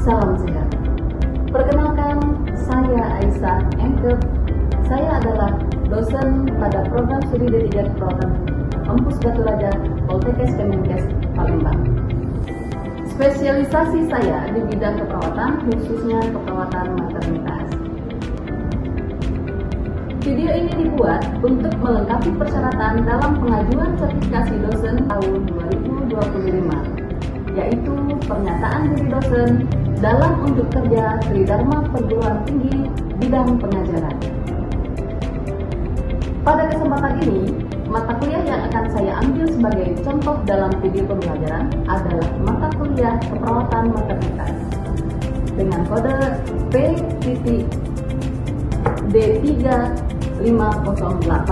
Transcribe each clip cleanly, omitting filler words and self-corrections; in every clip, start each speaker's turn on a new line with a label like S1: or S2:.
S1: Salam sehat. Perkenalkan, saya Aisyah Engkep. Saya adalah dosen pada program studi D3 Keperawatan Kampus Batu Raja, Poltekkes Kemenkes, Palembang. Spesialisasi saya di bidang keperawatan, khususnya keperawatan maternitas. Video ini dibuat untuk melengkapi persyaratan dalam pengajuan sertifikasi dosen tahun 2025, yaitu pernyataan diri dosen dalam unjuk kerja Tridharma Perguruan Tinggi bidang pengajaran. Pada kesempatan ini, mata kuliah yang akan saya ambil sebagai contoh dalam video pembelajaran adalah mata kuliah keperawatan maternitas dengan kode P.D3.508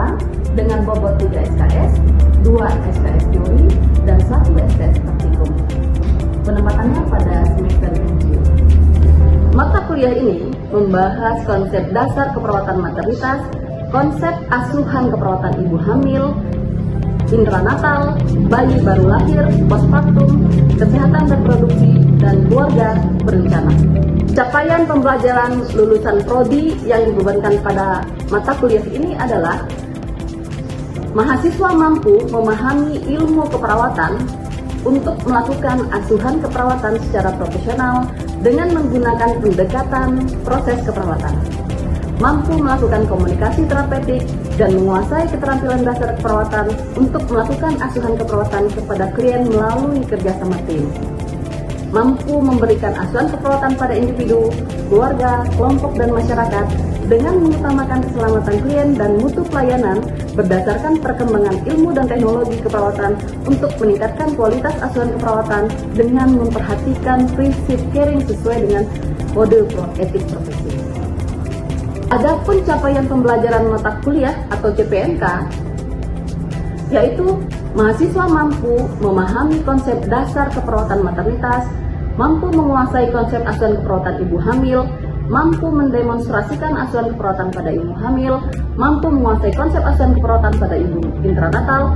S1: dengan bobot 3 SKS, 2 SKS teori, dan 1 SKS praktikum. Penempatannya pada semester 7. Mata kuliah ini membahas konsep dasar keperawatan maternitas, konsep asuhan keperawatan ibu hamil, intranatal, bayi baru lahir, postpartum, kesehatan reproduksi, dan keluarga berencana. Capaian pembelajaran lulusan prodi yang dibebankan pada mata kuliah ini adalah mahasiswa mampu memahami ilmu keperawatan untuk melakukan asuhan keperawatan secara profesional dengan menggunakan pendekatan proses keperawatan, mampu melakukan komunikasi terapeutik dan menguasai keterampilan dasar keperawatan untuk melakukan asuhan keperawatan kepada klien melalui kerjasama tim, mampu memberikan asuhan keperawatan pada individu, keluarga, kelompok, dan masyarakat dengan mengutamakan keselamatan klien dan mutu pelayanan berdasarkan perkembangan ilmu dan teknologi keperawatan untuk meningkatkan kualitas asuhan keperawatan dengan memperhatikan prinsip caring sesuai dengan kode etik profesi. Adapun capaian pembelajaran mata kuliah atau CPMK, yaitu mahasiswa mampu memahami konsep dasar keperawatan maternitas, mampu menguasai konsep asuhan keperawatan ibu hamil, mampu mendemonstrasikan asuhan keperawatan pada ibu hamil, mampu menguasai konsep asuhan keperawatan pada ibu intranatal,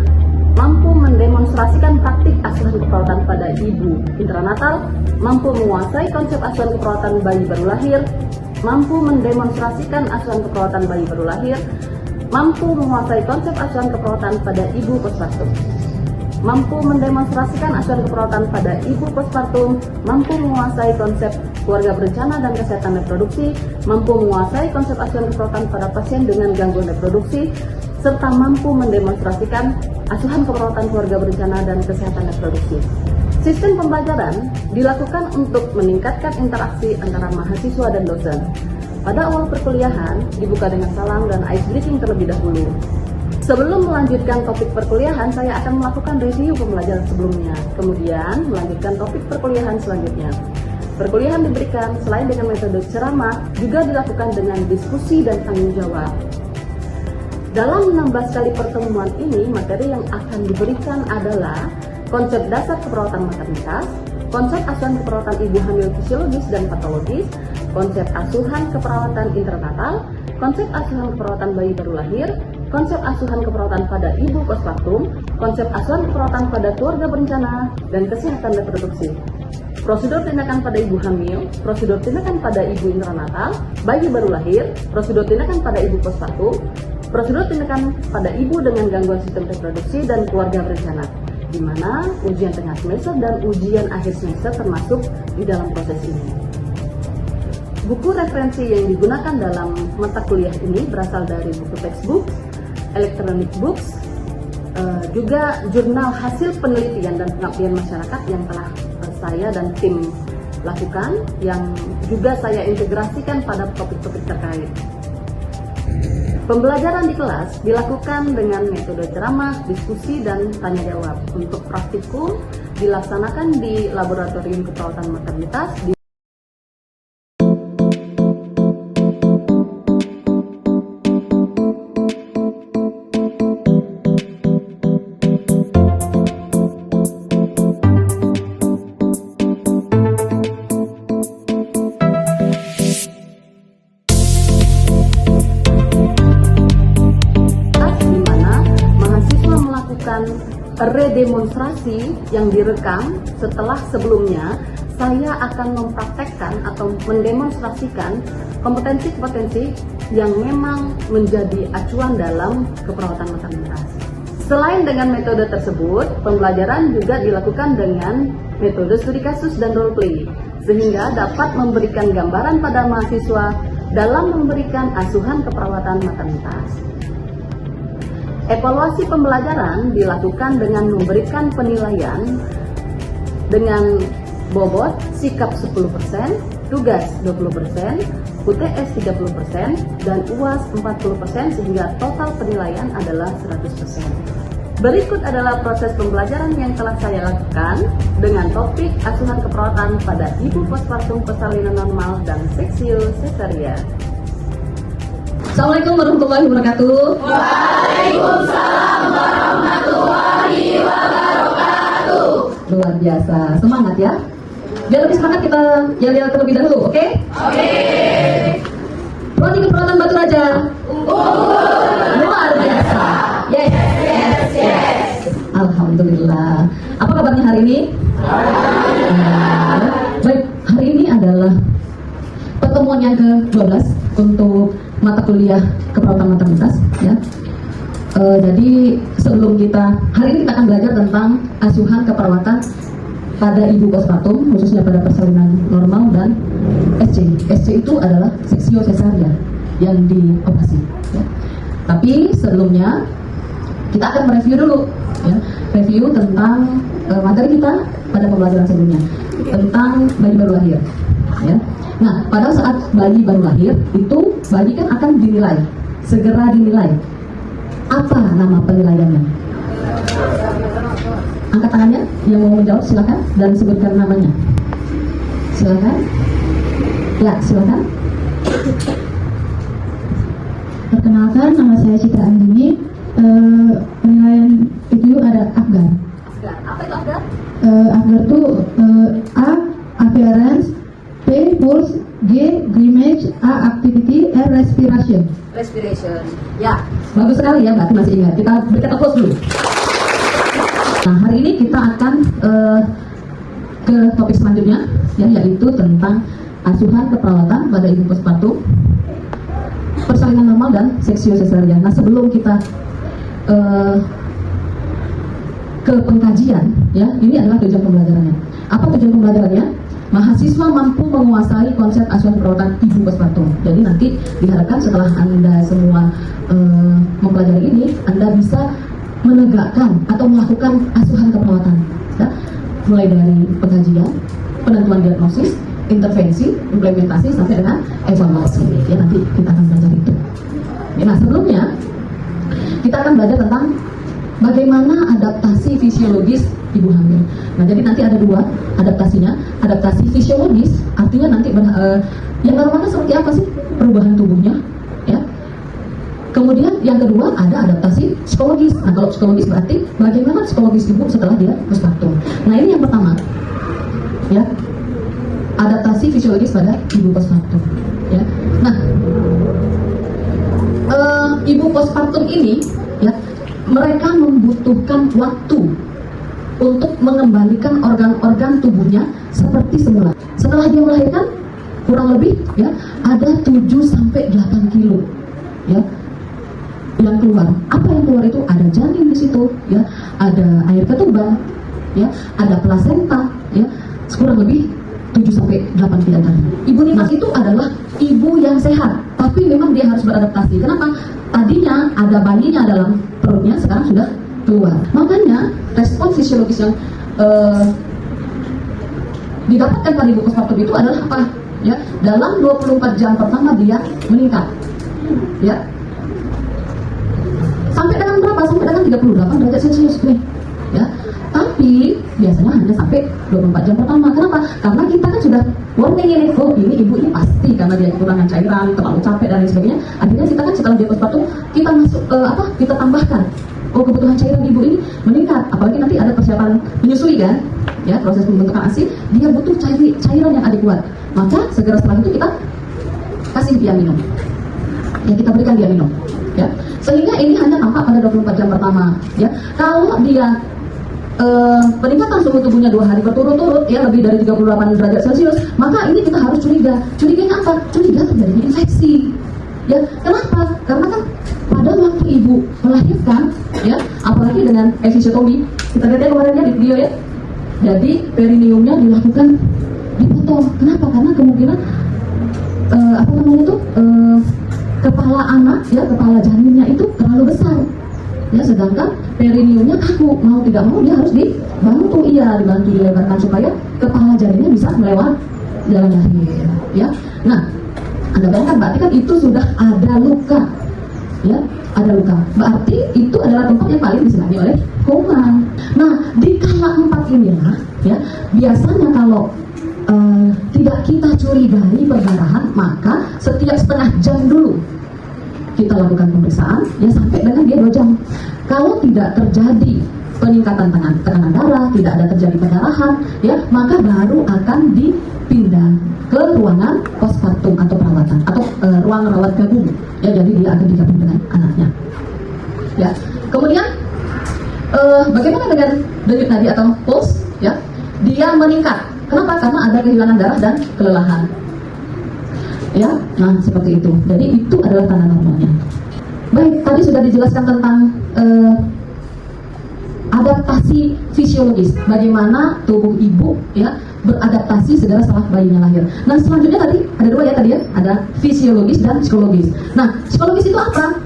S1: mampu mendemonstrasikan praktik asuhan keperawatan pada ibu intranatal, mampu menguasai konsep asuhan keperawatan bayi baru lahir, mampu mendemonstrasikan asuhan keperawatan bayi baru lahir, mampu menguasai konsep asuhan keperawatan pada ibu postpartum, mampu mendemonstrasikan asuhan keperawatan pada ibu postpartum, mampu menguasai konsep keluarga berencana dan kesehatan reproduksi, mampu menguasai konsep asuhan keperawatan pada pasien dengan gangguan reproduksi, serta mampu mendemonstrasikan asuhan keperawatan keluarga berencana dan kesehatan reproduksi. Sistem pembelajaran dilakukan untuk meningkatkan interaksi antara mahasiswa dan dosen. Pada awal perkuliahan, dibuka dengan salam dan ice breaking terlebih dahulu. Sebelum melanjutkan topik perkuliahan, saya akan melakukan review pembelajaran sebelumnya, kemudian melanjutkan topik perkuliahan selanjutnya. Perkuliahan diberikan selain dengan metode ceramah, juga dilakukan dengan diskusi dan tanggung jawab. Dalam 16 kali pertemuan ini, materi yang akan diberikan adalah konsep dasar keperawatan maternitas, konsep asuhan keperawatan ibu hamil fisiologis dan patologis, konsep asuhan keperawatan intranatal, konsep asuhan keperawatan bayi baru lahir, konsep asuhan keperawatan pada ibu postpartum, konsep asuhan keperawatan pada keluarga berencana, dan kesehatan reproduksi. Prosedur tindakan pada ibu hamil, prosedur tindakan pada ibu intranatal, bayi baru lahir, prosedur tindakan pada ibu postpartum, prosedur tindakan pada ibu dengan gangguan sistem reproduksi dan keluarga berencana, di mana ujian tengah semester dan ujian akhir semester termasuk di dalam proses ini. Buku referensi yang digunakan dalam mata kuliah ini berasal dari buku textbook, electronic books, juga jurnal hasil penelitian dan pengabdian masyarakat yang telah saya dan tim lakukan, yang juga saya integrasikan pada topik-topik terkait. Pembelajaran di kelas dilakukan dengan metode ceramah, diskusi, dan tanya jawab. Untuk praktikum dilaksanakan di laboratorium keperawatan maternitas di redemonstrasi yang direkam setelah sebelumnya saya akan mempraktekkan atau mendemonstrasikan kompetensi-kompetensi yang memang menjadi acuan dalam keperawatan maternitas. Selain dengan metode tersebut, pembelajaran juga dilakukan dengan metode studi kasus dan role play, sehingga dapat memberikan gambaran pada mahasiswa dalam memberikan asuhan keperawatan maternitas. Evaluasi pembelajaran dilakukan dengan memberikan penilaian dengan bobot sikap 10%, tugas 20%, UTS 30%, dan UAS 40% sehingga total penilaian adalah 100%. Berikut adalah proses pembelajaran yang telah saya lakukan dengan topik asuhan keperawatan pada ibu postpartum persalinan normal dan seksio cesaria.
S2: Assalamualaikum warahmatullahi wabarakatuh.
S3: Waalaikumsalam warahmatullahi wabarakatuh.
S2: Luar biasa, semangat ya. Biar lebih semangat kita yel-yel terlebih dahulu, oke?
S3: Oke.
S2: Prodi Keperawatan Batu Raja. Luar biasa. Yes. Alhamdulillah. Apa kabarnya hari ini? Baik, hari ini adalah pertemuan yang ke-12 untuk mata kuliah keperawatan maternitas ya. Jadi sebelum hari ini kita akan belajar tentang asuhan keperawatan pada ibu postpartum, khususnya pada persalinan normal dan SC. SC itu adalah seksio cesaria yang dioperasi ya. Tapi sebelumnya kita akan mereview dulu ya, review tentang materi kita pada pembelajaran sebelumnya tentang bayi baru lahir ya. Nah, pada saat bayi baru lahir itu bayi kan akan dinilai, segera dinilai. Apa nama penilaiannya? Angkat tangannya yang mau menjawab, silakan, dan sebutkan namanya. Silakan. Ya, silakan.
S4: Perkenalkan, nama saya Citra Andini. Penilaian itu ada AFGAR.
S2: Apa itu AFGAR?
S4: AFGAR itu A. Appearance, P. Pulse, G. Grimage, A. Activity, R. Respiration.
S2: Respiration. Ya, bagus sekali ya, berarti masih ingat. Kita berikan applause dulu. Nah, hari ini kita akan ke topik selanjutnya ya, yaitu tentang asuhan keperawatan pada ibu postpartum, persalinan normal dan seksio cesaria. Nah, sebelum kita ke pengkajian ya, ini adalah tujuan pembelajarannya. Apa tujuan pembelajarannya? Mahasiswa mampu menguasai konsep asuhan keperawatan ibu postpartum. Jadi nanti diharapkan setelah Anda semua mempelajari ini, Anda bisa menegakkan atau melakukan asuhan keperawatan ya, mulai dari pengkajian, penentuan diagnosis, intervensi, implementasi sampai dengan evaluasi ya, nanti kita akan belajar itu ya. Nah, sebelumnya kita akan belajar tentang bagaimana adaptasi fisiologis ibu hamil. Nah, jadi nanti ada dua adaptasinya. Adaptasi fisiologis artinya nanti yang normalnya seperti apa sih perubahan tubuhnya ya. Kemudian yang kedua ada adaptasi psikologis. Nah, kalau psikologis berarti bagaimana psikologis ibu setelah dia postpartum. Nah, ini yang pertama ya, adaptasi fisiologis pada ibu postpartum ya. Nah, ibu postpartum ini ya, mereka membutuhkan waktu untuk mengembalikan organ-organ tubuhnya seperti semula. Setelah dia melahirkan, kurang lebih ya ada 7-8 kilo ya yang keluar. Apa yang keluar itu? Ada janin di situ ya, ada air ketuban ya, ada plasenta ya, kurang lebih 7-8 kilo. Ibu nimas itu adalah ibu yang sehat, tapi memang dia harus beradaptasi. Kenapa? Tadinya ada bayinya dalam perutnya, sekarang sudah keluar. Makanya respon fisiologis yang didapatkan pada ibu postpartum itu adalah apa? Ya, dalam 24 jam pertama dia meningkat. Ya. Sampai dengan berapa? Sampai dengan 38 derajat Celcius nih. Ya. Tapi biasanya hanya sampai 24 jam pertama. Kenapa? Karena kita kan sudah warning ini, oh ini ibu ini pasti karena dia kekurangan cairan, terlalu capek dan lain sebagainya. Akhirnya kita kan setelah dia postpartum kita masuk kita tambahkan, oh kebutuhan cairan ibu ini meningkat. Apalagi nanti ada persiapan menyusui kan, ya proses pembentukan ASI, dia butuh cairan yang adekuat. Maka segera setelah itu kita kasih dia minum. Ya, kita berikan dia minum. Ya, sehingga ini hanya tampak pada 24 jam pertama. Ya, kalau dia peningkatan suhu tubuhnya 2 hari berturut-turut ya lebih dari 38 derajat Celcius, maka ini kita harus curiga. Curiganya apa? Curiga terjadinya infeksi. Ya, kenapa? Karena kan pada waktu ibu melahirkan, ya, apalagi dengan episiotomi, kita lihat ya kemarin ya di video ya. Jadi perineumnya dilakukan dipotong. Kenapa? Karena kemungkinan kepala anak ya, kepala janinnya itu terlalu besar. Ya, sedangkan perineumnya kaku, mau tidak mau dia harus dibantu, dibantu dilebarkan supaya kepala janinnya bisa melewat jalan lahir. Ya, nah, Anda bayangkan berarti kan itu sudah ada luka, ya, ada luka. Berarti itu adalah tempat yang paling disenangi oleh kuman. Nah, di kala 4 inilah, ya, biasanya kalau tidak kita curigai perdarahan, maka setiap setengah jam dulu kita lakukan pemeriksaan, ya, sampai dengan dia 2 jam. Kalau tidak terjadi peningkatan tekanan darah, tidak ada terjadi pendarahan, ya, maka baru akan dipindah ke ruangan postpartum atau perawatan atau ruang rawat gabung. Ya, jadi dia akan digabung dengan anaknya. Ya, kemudian bagaimana dengan denyut nadi atau pulse? Ya, dia meningkat. Kenapa? Karena ada kehilangan darah dan kelelahan. Ya, nah seperti itu. Jadi itu adalah tanda normalnya. Baik, tadi sudah dijelaskan tentang adaptasi fisiologis, bagaimana tubuh ibu ya beradaptasi setelah bayinya lahir. Nah, selanjutnya tadi ada 2 ya tadi ya, ada fisiologis dan psikologis. Nah, psikologis itu apa?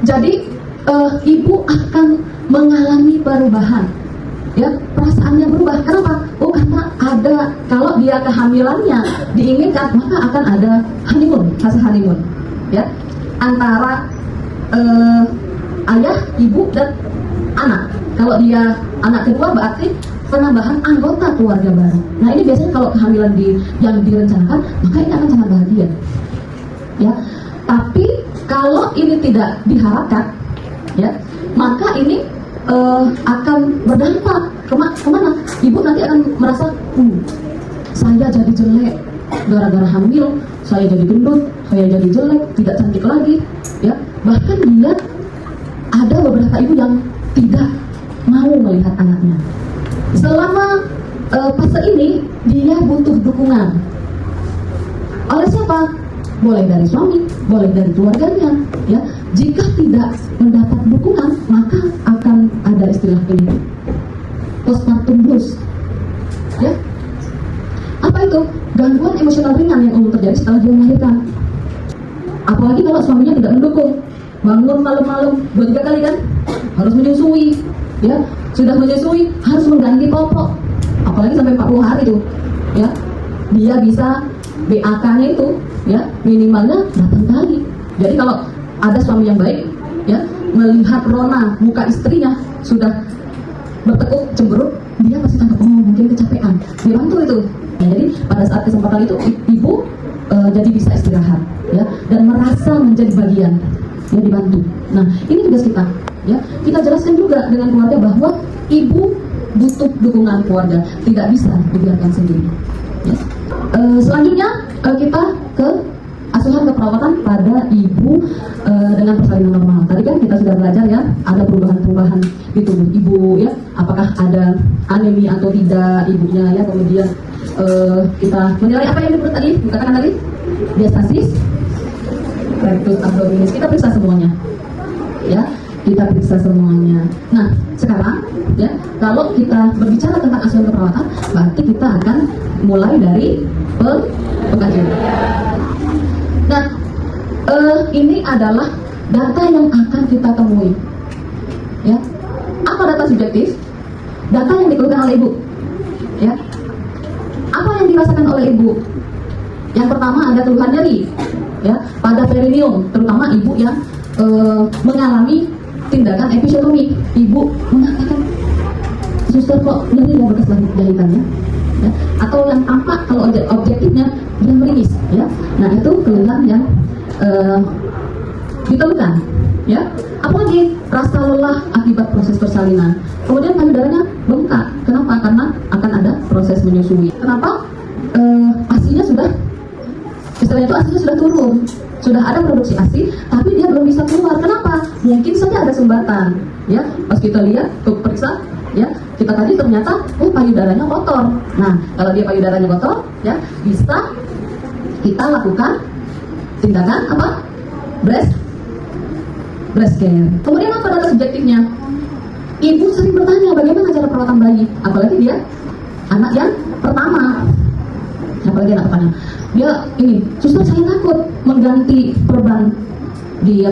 S2: Jadi ibu akan mengalami perubahan, ya, perasaannya berubah. Kenapa? Oh, karena ada, kalau dia kehamilannya diinginkan, maka akan ada honeymoon, fase honeymoon, ya, antara ayah, ibu, dan anak. Kalau dia anak kedua berarti penambahan anggota keluarga baru. Nah, ini biasanya kalau kehamilan yang direncanakan, maka ini akan sangat bahagia, ya. Tapi kalau ini tidak diharapkan, ya, maka ini akan berdampak kemana? Ibu nanti akan merasa, saya jadi jelek gara-gara hamil, saya jadi gendut, saya jadi jelek, tidak cantik lagi, ya. Bahkan dia ada beberapa ibu yang tidak mau melihat anaknya. Selama fase ini dia butuh dukungan. Oleh siapa? Boleh dari suami, boleh dari keluarganya, ya. Jika tidak mendapat dukungan, maka akan ada istilah ini, postpartum blues, ya. Apa itu? Gangguan emosional ringan yang umum terjadi setelah dia melahirkan. Apalagi kalau suaminya tidak mendukung, bangun malam-malam 2-3 kali kan, harus menyusui, ya. Sudah menyusui harus mengganti popok, apalagi sampai 40 hari tuh, ya. Dia bisa BAK-nya itu, ya, minimalnya 8 kali. Jadi kalau ada suami yang baik, ya, melihat rona muka istrinya sudah bertekuk cemberut, dia pasti tangkap, oh mungkin kecapean, dia bantu itu. Nah, jadi pada saat kesempatan itu ibu jadi bisa istirahat, ya, dan merasa menjadi bagian, ya, dibantu. Nah, ini tugas kita, ya. Kita jelaskan juga dengan keluarga bahwa ibu butuh dukungan keluarga, tidak bisa dibiarkan sendiri, ya. Selanjutnya kita ke asuhan keperawatan pada ibu dengan persalinan normal. Tadi kan kita sudah belajar ya, ada perubahan-perubahan di tubuh ibu, ya, apakah ada anemia atau tidak ibunya, ya. Kemudian kita menilai apa yang disebut tadi, dikatakan tadi diastasis, rectus abdominis, kita periksa semuanya, ya, kita periksa semuanya. Nah, sekarang, ya, kalau kita berbicara tentang asuhan keperawatan, berarti kita akan mulai dari pengkajian. Nah, ini adalah data yang akan kita temui, ya. Apa data subjektif? Data yang dikeluhkan oleh ibu, ya. Apa yang dirasakan oleh ibu? Yang pertama ada keluhan nyeri, ya, pada perineum, terutama ibu yang mengalami tindakan episiotomi. Ibu mengatakan, suster kok nyeri ya bekas jahitannya, ya. Atau yang tampak kalau objektifnya dia meringis, ya. Nah, itu keluhan yang ditemukan, ya. Apalagi rasa lelah akibat proses persalinan. Kemudian payudaranya bengkak. Kenapa? Karena akan ada proses menyusui. Kenapa? Asinya sudah, istilahnya itu asinya sudah turun, sudah ada produksi ASI, tapi dia belum bisa keluar. Kenapa? Mungkin saja ada sumbatan. Ya, pas kita lihat, periksa, ya, kita tadi ternyata, payudaranya kotor. Nah, kalau dia payudaranya kotor, ya, bisa kita lakukan tindakan apa? Breast care. Kemudian apa data subjektifnya? Ibu sering bertanya bagaimana cara perawatan bayi, apalagi dia anak yang pertama. Dia ini, suster saya takut mengganti perban di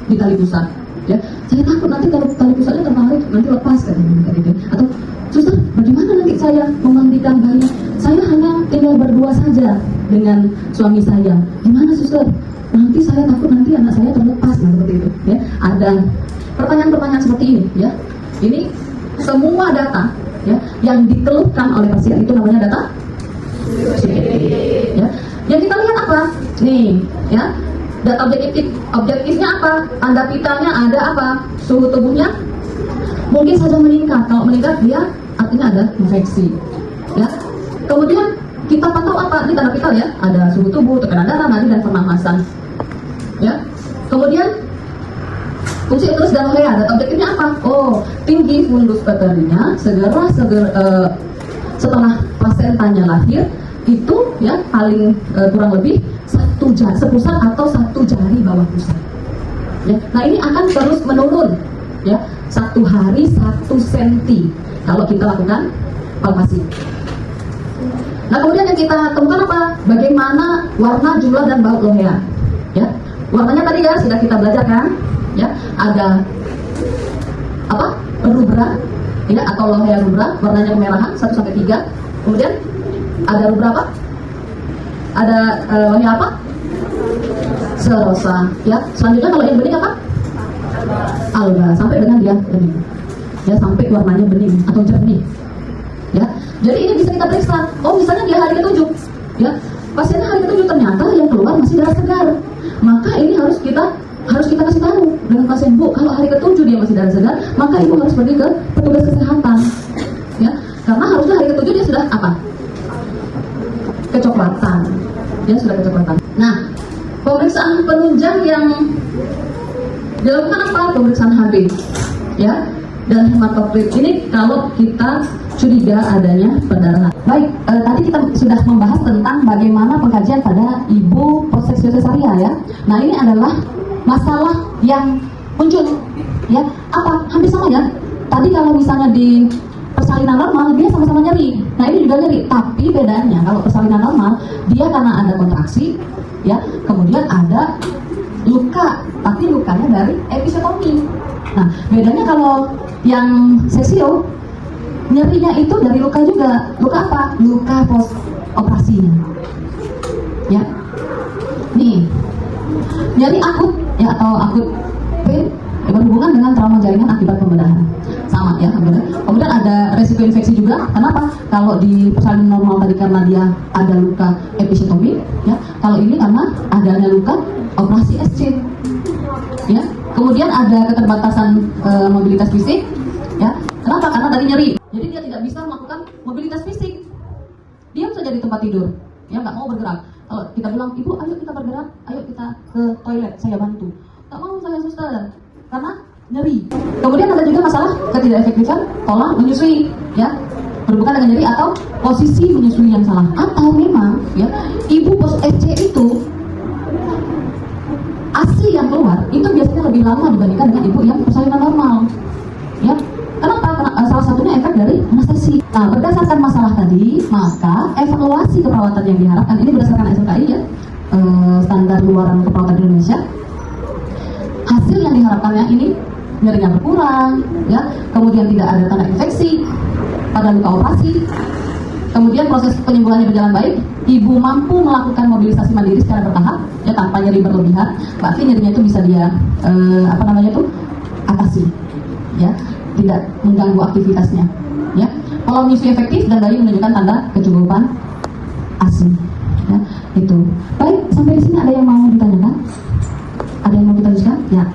S2: di tali pusat. Ya, saya takut nanti kalau tali pusatnya tertarik nanti lepas katanya gitu. Atau suster, bagaimana nanti saya memandikan bayi? Saya hanya tinggal berdua saja dengan suami saya. Gimana suster? Nanti saya takut nanti anak saya terlepas, seperti itu. Ya, ada pertanyaan-pertanyaan seperti ini. Ya, ini semua data ya yang dikeluhkan oleh pasien itu namanya data subjektif. Ya, yang kita lihat apa? Nih, ya. Data objektifnya apa? Tanda pitanya ada apa? Suhu tubuhnya mungkin saja meningkat. Kalau meningkat dia artinya ada infeksi. Ya. Kemudian kita pantau apa? Ini tanda vital ya. Ada suhu tubuh, tekanan darah, nadi dan pernafasan. Ya. Kemudian fungsi uterus dan urea. Data objektifnya apa? Oh, tinggi fundus patelinya setelah plasentanya lahir itu ya paling kurang lebih sepusat atau 1 jari bawah pusat. Ya. Nah ini akan terus menurun ya 1 hari 1 senti kalau kita lakukan palpasi. Nah kemudian yang kita temukan apa? Bagaimana warna, jumlah dan bau lohea. Ya, warnanya tadi ya sudah kita belajar kan? Ya, ada apa? Rubra, ya atau lohea rubra, warnanya kemerahan 1-3. Kemudian ada rubra apa? Ada lohea apa? Serosa. Ya, selanjutnya kalau yang bening apa? Alga. Sampai dengan dia bening. Ya, sampai warnanya bening atau jernih. Ya, jadi ini bisa kita periksa. Oh, misalnya dia hari ke-7, ya, pasiennya hari ke-7 ternyata yang keluar masih darah segar. Maka ini harus kita kasih tahu dengan pasien, Bu, kalau hari ke-7 dia masih darah segar, maka ibu harus pergi ke petugas kesehatan. Ya, karena harusnya hari ke-7 dia sudah apa? Kecoklatan. Dia sudah kecoklatan. Nah, pemeriksaan penunjang yang dilakukan apa? Pemeriksaan HB. Ya. Dan hematokrit ini kalau kita curiga adanya pendarahan. Baik, tadi kita sudah membahas tentang bagaimana pengkajian pada ibu post cesaria ya. Nah ini adalah masalah yang muncul ya. Apa? Hampir sama ya. Tadi kalau misalnya di persalinan normal dia sama-sama nyeri. Nah ini juga nyeri. Tapi bedanya kalau persalinan normal dia karena ada kontraksi ya, kemudian ada luka, tapi lukanya dari episiotomi. Nah, bedanya kalau yang sesio, nyerinya itu dari luka juga. Luka apa? Luka post operasinya. Ya. Nih. Nyeri akut ya atau akut pain berhubungan dengan trauma jaringan akibat pembedahan. Sama ya, kemudian ada resiko infeksi juga. Kenapa? Kalau di persalinan normal tadi karena dia ada luka episiotomi, ya. Kalau ini karena adanya luka operasi SC. Ya. Kemudian ada keterbatasan mobilitas fisik, ya. Kenapa? Karena tadi nyeri. Jadi dia tidak bisa melakukan mobilitas fisik. Diam saja di tempat tidur, ya nggak mau bergerak. Kalau kita bilang, ibu, ayo kita bergerak, ayo kita ke toilet, saya bantu. Nggak mau saya suster, karena nyeri. Kemudian ada juga masalah ketidakefektifan pola menyusui, ya. Berhubungan dengan nyeri atau posisi menyusui yang salah. Atau memang, ya, ibu post SC itu ASI yang keluar itu biasanya lebih lama dibandingkan dengan ibu yang persalinan normal. Ya, kenapa? Karena salah satunya efek dari anestesi. Nah, berdasarkan masalah tadi, maka evaluasi keperawatan yang diharapkan ini berdasarkan SLKI ya, standar luaran keperawatan di Indonesia. Hasil yang diharapkannya ini nyerinya berkurang, ya, kemudian tidak ada tanda infeksi pada luka operasi. Kemudian proses penyembuhannya berjalan baik, ibu mampu melakukan mobilisasi mandiri secara bertahap, ya tanpa nyeri berlebihan. Berarti nyerinya itu bisa dia atasi, ya, tidak mengganggu aktivitasnya, ya. Kalau menyusui efektif dan bayi menunjukkan tanda kecukupan ASI, ya, itu. Baik, sampai di sini ada yang mau ditanyakan? Ada yang mau kita teruskan? Ya.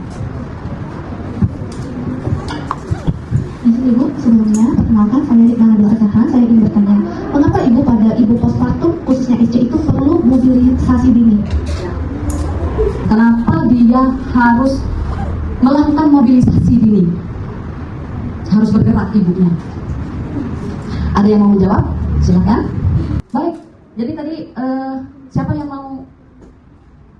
S5: Ibu, sebelumnya perkenalkan saya Rikmana Dua Asahan. Saya ingin bertanya, mengapa ibu pada ibu postpartum khususnya SC itu perlu mobilisasi dini?
S2: harus melakukan mobilisasi dini. Harus bergerak ibunya. Ada yang mau menjawab? Silakan. Baik, jadi tadi siapa yang mau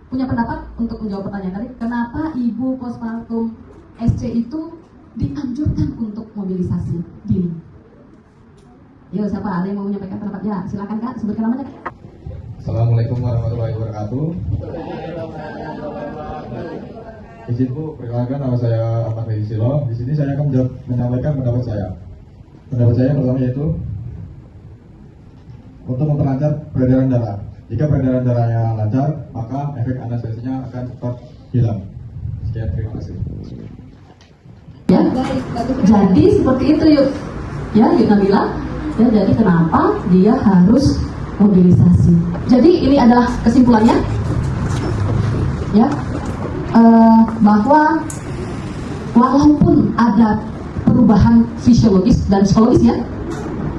S2: punya pendapat untuk menjawab pertanyaan tadi? Kenapa ibu postpartum SC itu dianjurkan untuk mobilisasi dini? Yo, siapa? Ada yang mau menyampaikan pendapat? Ya, silakan Kak, sebutkan namanya.
S6: Assalamualaikum warahmatullahi wabarakatuh. Izin Bu, perkenalkan nama saya Ahmad Redi Silo. Di sini saya akan menyampaikan pendapat saya. Pendapat saya pertama yaitu untuk memperlancar peredaran darah. Jika peredaran darahnya lancar, maka efek anestesinya akan cepat hilang. Sekian, terima kasih.
S2: Ya, jadi seperti itu yuk. Ya, Yuk Nabila. Ya, jadi kenapa dia harus mobilisasi? Jadi ini adalah kesimpulannya, ya, bahwa walaupun ada perubahan fisiologis dan psikologis ya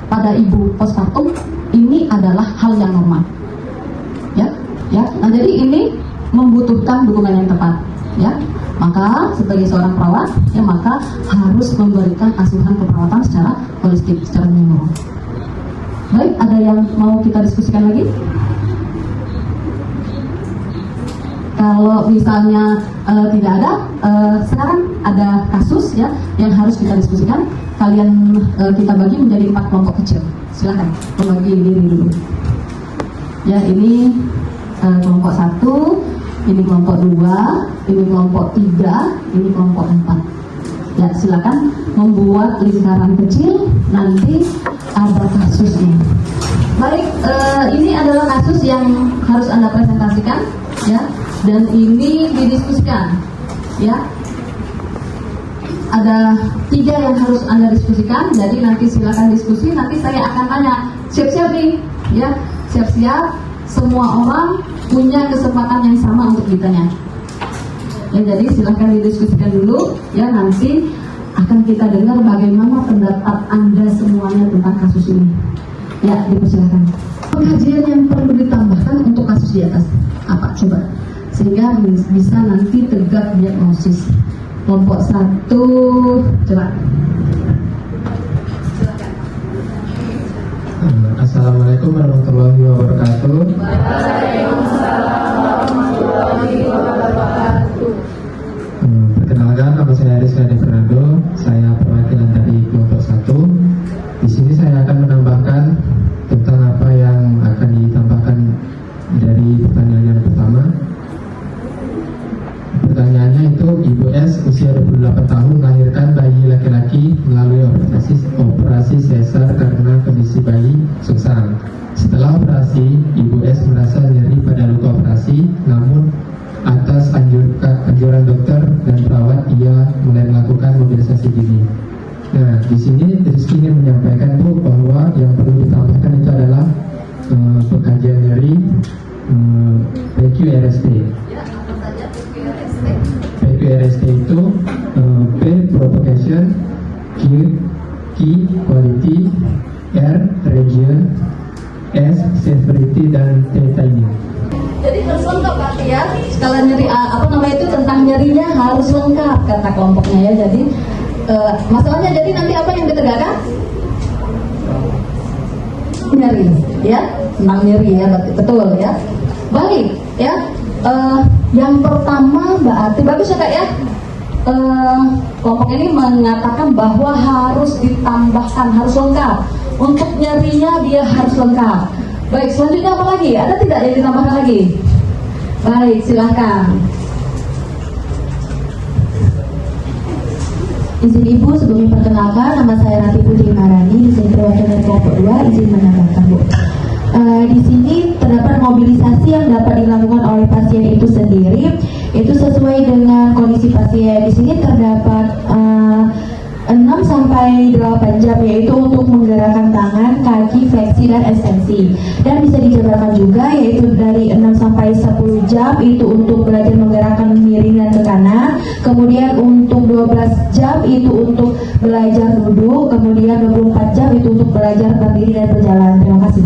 S2: pada ibu postpartum, ini adalah hal yang normal, ya. Nah jadi ini membutuhkan dukungan yang tepat, ya. Maka sebagai seorang perawat, ya maka harus memberikan asuhan keperawatan secara holistik, secara menyeluruh. Baik, ada yang mau kita diskusikan lagi? Kalau misalnya tidak ada, sekarang ada kasus ya yang harus kita diskusikan. Kalian kita bagi menjadi 4 kelompok kecil. Silakan membagi diri dulu. Ya, ini kelompok 1, ini kelompok 2, ini kelompok 3, ini kelompok 4. Ya, silakan membuat lingkaran kecil, nanti ada kasusnya. Baik, ini adalah kasus yang harus Anda presentasikan, ya, dan ini didiskusikan, ya. Ada 3 yang harus Anda diskusikan, jadi nanti silakan diskusi. Nanti saya akan tanya, siap-siap nih, ya, siap-siap. Semua orang punya kesempatan yang sama untuk ditanya. Ya, jadi silakan didiskusikan dulu, ya, nanti akan kita dengar bagaimana pendapat Anda semuanya tentang kasus ini. Ya, dipersilakan. Pengkajian yang perlu ditambahkan untuk kasus di atas apa? Coba, sehingga bisa nanti tegak diagnosis. Kelompok 1, coba.
S7: Assalamualaikum warahmatullahi wabarakatuh. Perkenalkan, nama saya Rizky Fernando. Saya perwakilan dari kelompok 1. Di sini saya akan menambahkan tentang apa yang akan ditambahkan dari pertanyaan yang pertama. Pertanyaannya itu, Ibu S usia 28 tahun melahirkan bayi laki-laki melalui operasi sesar karena kondisi bayi sungsang. Setelah operasi, Ibu S merasa nyeri pada luka operasi, namun atas anjuran dokter dan perawat, ia mulai melakukan mobilisasi dini. Nah, di sini Rizky ingin menyampaikan Bu bahwa yang perlu ditambahkan itu adalah pengkajian nyeri PQRST. PQRST itu P propagation, Q key quality, R region, S severity, dan T timing.
S2: Jadi harus lengkap berarti ya. Kalau nyeri itu tentang nyerinya harus lengkap kata kelompoknya ya. Jadi masalahnya jadi nanti apa yang ditegakkan? Nyeri, ya, tentang nyeri ya, betul ya. Baik, ya. Yang pertama berarti bagus ya Kak ya. Kelompok ini mengatakan bahwa harus ditambahkan, harus lengkap. Untuk nyerinya dia harus lengkap. Baik, selanjutnya apa lagi? Ada tidak yang ditambahkan lagi? Baik, silahkan.
S5: Izin Ibu, sebelumnya perkenalkan, nama saya Rati Putri Marani, di sini perwakilan kelompok 2, izin menambahkan Bu. Di sini terdapat mobilisasi yang dapat dilakukan oleh pasien itu sendiri, itu sesuai dengan kondisi pasien. Di sini terdapat 6-8 jam, yaitu untuk menggerakkan tangan, kaki, fleksi, dan ekstensi. Dan bisa dijabarkan juga, yaitu dari 6-10 jam itu untuk belajar menggerakkan miring dan ke kanan. Kemudian untuk 12 jam itu untuk belajar duduk. Kemudian 24 jam itu untuk belajar berdiri dan berjalan. Terima kasih.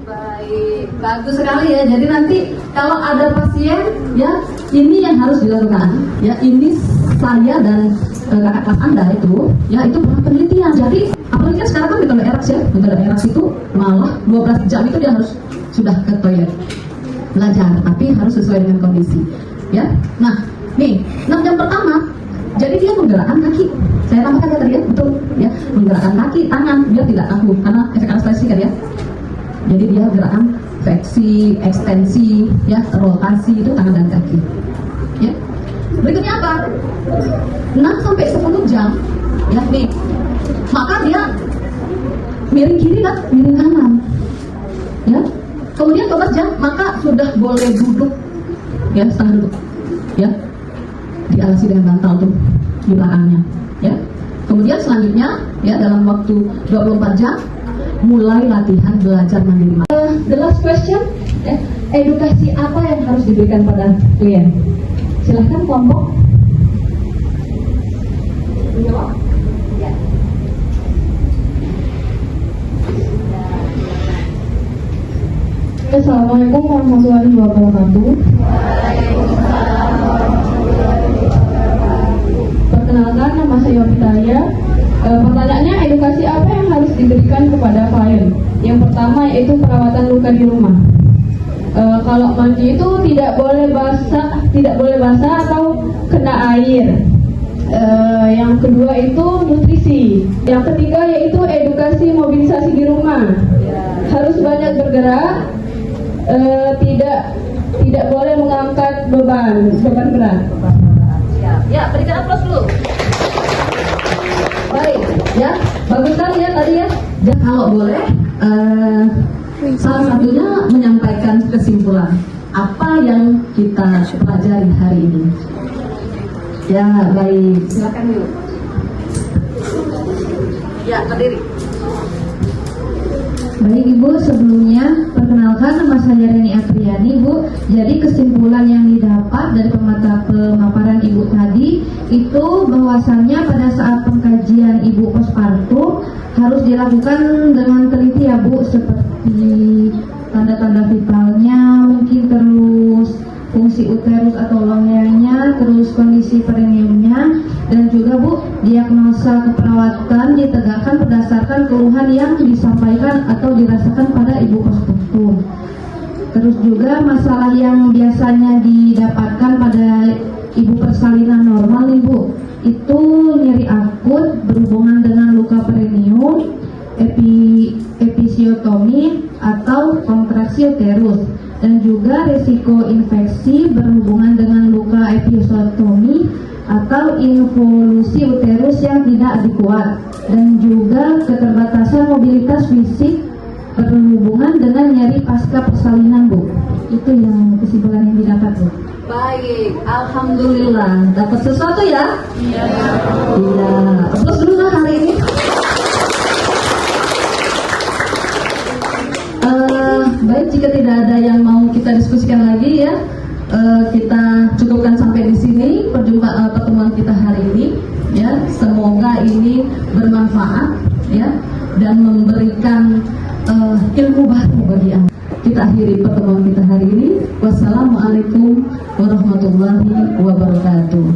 S1: Baik,
S2: Bagus sekali ya. Jadi nanti kalau ada pasien ya, ini yang harus dilakukan. Ya, ini saya dan kakak kelas Anda itu pernah penelitian. Jadi apalagi kan sekarang kan metode ERAX ya. Metode ERAX itu malah 12 jam itu dia harus sudah ke toilet belajar, tapi harus sesuai dengan kondisi. Ya. Nah, nih 6 jam pertama, jadi dia menggerakkan kaki. Saya tambahkan ya tadi ya, betul ya, menggerakkan kaki, tangan, dia tidak kaku karena efek anestesi kan ya. Jadi dia gerakan fleksi, ekstensi, ya, rotasi itu tangan dan kaki. Ya. Berikutnya apa? 6 sampai 10 jam, ya nih. Maka dia miring kiri dan miring kanan. Ya. Kemudian 12 jam, maka sudah boleh duduk, ya, setengah duduk, ya, dialasi dengan bantal tuh di belakangnya, ya. Kemudian selanjutnya, ya, dalam waktu 24 jam mulai latihan belajar mandiri.
S5: The last question, ya, edukasi apa yang harus diberikan pada klien? Silahkan kelompok. Assalamualaikum warahmatullahi wabarakatuh. Perkenalkan, nama saya Wapitaya. Pertanyaannya, edukasi apa yang harus diberikan kepada klien? Yang pertama yaitu perawatan luka di rumah. Kalau mandi itu tidak boleh basah atau kena air. Yang kedua itu nutrisi. Yang ketiga yaitu edukasi mobilisasi di rumah. Harus banyak bergerak. Tidak boleh mengangkat beban berat.
S2: Ya, berikan aplaus dulu. Baik, ya, bagus sekali ya tadi ya. Dan kalau boleh, salah satunya menyampaikan kesimpulan apa yang kita pelajari hari ini. Ya, baik. Silakan yuk. Ya, berdiri.
S4: Baik Ibu, sebelumnya perkenalkan nama saya Reni Apriani Bu. Jadi kesimpulan yang didapat dari pemaparan Ibu tadi itu bahwasannya pada saat pengkajian Ibu postpartum harus dilakukan dengan teliti ya Bu, seperti tanda-tanda vitalnya, mungkin terus fungsi uterus atau longnya, terus kondisi perineumnya, dan juga Bu, diagnosa keperawatan ditegakkan berdasarkan keluhan yang disampaikan atau dirasakan pada ibu postpartum. Terus juga masalah yang biasanya didapatkan pada ibu persalinan normal nih Bu, itu nyeri akut berhubungan dengan luka perineum, episiotomi atau kontraksi uterus, dan juga risiko infeksi berhubungan dengan luka episiotomi atau involusi uterus yang tidak dikuat, dan juga keterbatasan mobilitas fisik berhubungan dengan nyeri pasca persalinan Bu. Itu yang kesimpulan yang didapat Bu.
S2: Baik, alhamdulillah. Dapat sesuatu ya? Iya. Iya. Aplaus dulu lah hari ini. Baik, jika tidak ada yang mau kita diskusikan lagi ya, kita cukupkan sampai di sini pertemuan kita hari ini. Ya, semoga ini bermanfaat ya dan memberikan ilmu baru bagi Anda. Kita akhiri pertemuan kita hari ini. Wassalamualaikum warahmatullahi wabarakatuh.